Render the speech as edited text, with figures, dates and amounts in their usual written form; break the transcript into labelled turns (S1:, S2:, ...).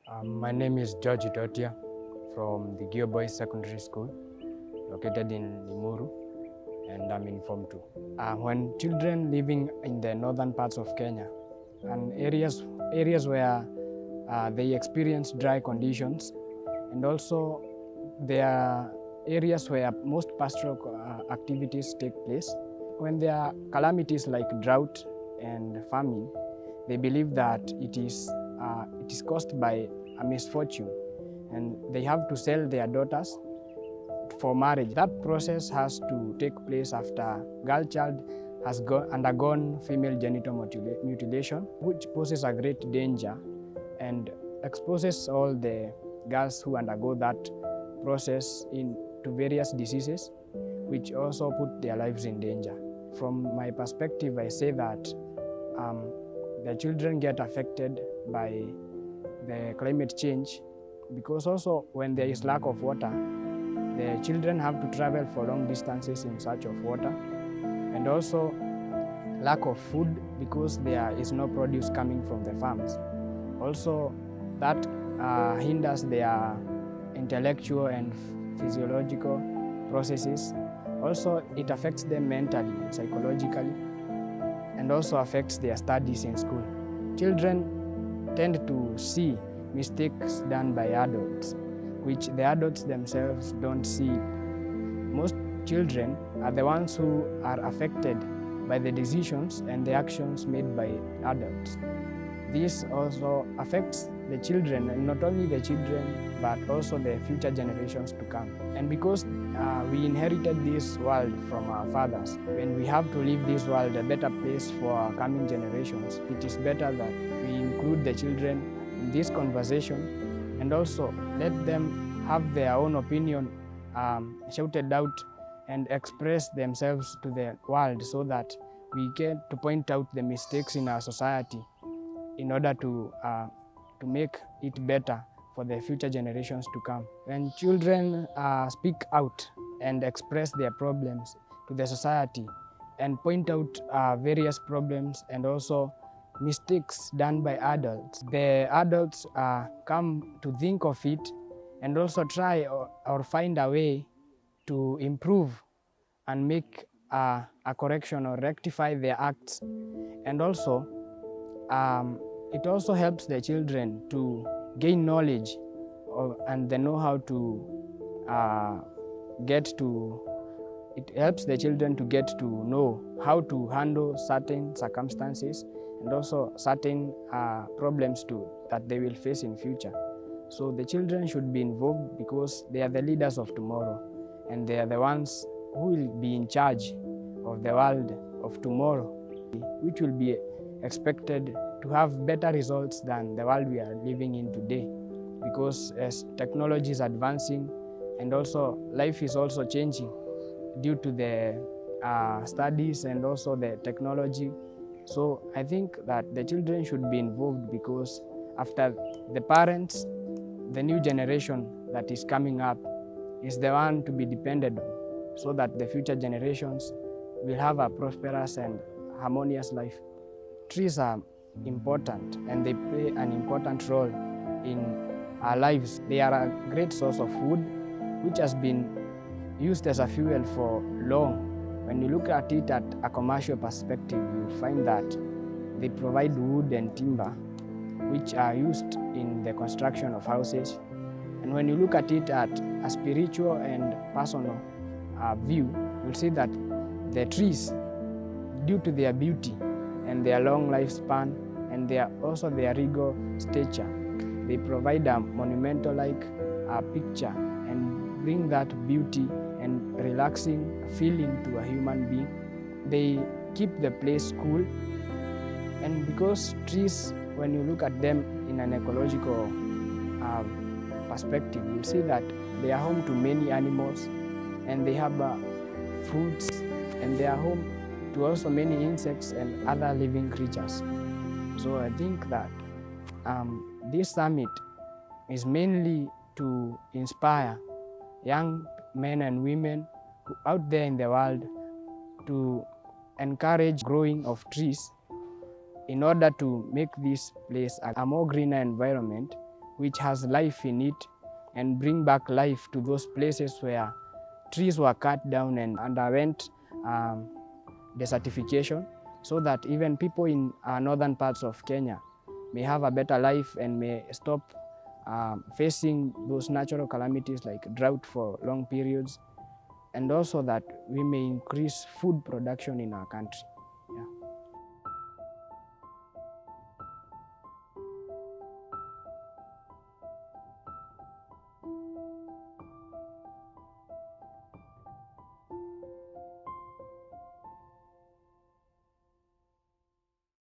S1: My name is George Ndotia from the Geo Boys Secondary School located in Limuru, and I'm in Form 2. When children living in the northern parts of Kenya and areas where they experience dry conditions, and also there are areas where most pastoral activities take place. When there are calamities like drought and famine, they believe that it is caused by a misfortune, and they have to sell their daughters for marriage. That process has to take place after girl child has undergone female genital mutilation, which poses a great danger and exposes all the girls who undergo that process to various diseases, which also put their lives in danger. From my perspective, I say that the children get affected by the climate change because also when there is lack of water, the children have to travel for long distances in search of water, and also lack of food because there is no produce coming from the farms. Also, that hinders their intellectual and physiological processes. Also, it affects them mentally, psychologically, and also affects their studies in school. Children tend to see mistakes done by adults, which the adults themselves don't see. Most children are the ones who are affected by the decisions and the actions made by adults. This also affects the children, and not only the children, but also the future generations to come. And because we inherited this world from our fathers, when we have to leave this world a better place for our coming generations, it is better that we include the children in this conversation and also let them have their own opinion shouted out and express themselves to the world, so that we get to point out the mistakes in our society in order to make it better for the future generations to come. When children speak out and express their problems to the society and point out various problems and also mistakes done by adults, the adults come to think of it and also try or find a way to improve and make a correction or rectify their acts. And also, it also helps the children to gain knowledge and they know how to it helps the children to get to know how to handle certain circumstances and also certain problems that they will face in future. So the children should be involved because they are the leaders of tomorrow, and they are the ones who will be in charge of the world of tomorrow, which will be expected to have better results than the world we are living in today. Because as technology is advancing and also life is also changing due to the studies and also the technology. So I think that the children should be involved because after the parents, the new generation that is coming up is the one to be depended on, so that the future generations will have a prosperous and harmonious life. Trees are important and they play an important role in our lives. They are a great source of wood, which has been used as a fuel for long. When you look at it at a commercial perspective, you find that they provide wood and timber, which are used in the construction of houses. And when you look at it at a spiritual and personal view, you'll see that the trees, due to their beauty and their long lifespan and also their regal stature, they provide a monumental-like picture and bring that beauty and relaxing feeling to a human being. They keep the place cool, and because trees, when you look at them in an ecological perspective, you'll see that they are home to many animals, and they have fruits, and they are home to also many insects and other living creatures. So I think that this summit is mainly to inspire young men and women out there in the world to encourage growing of trees in order to make this place a more greener environment which has life in it, and bring back life to those places where trees were cut down and underwent desertification, so that even people in northern parts of Kenya may have a better life and may stop facing those natural calamities like drought for long periods, and also that we may increase food production in our country.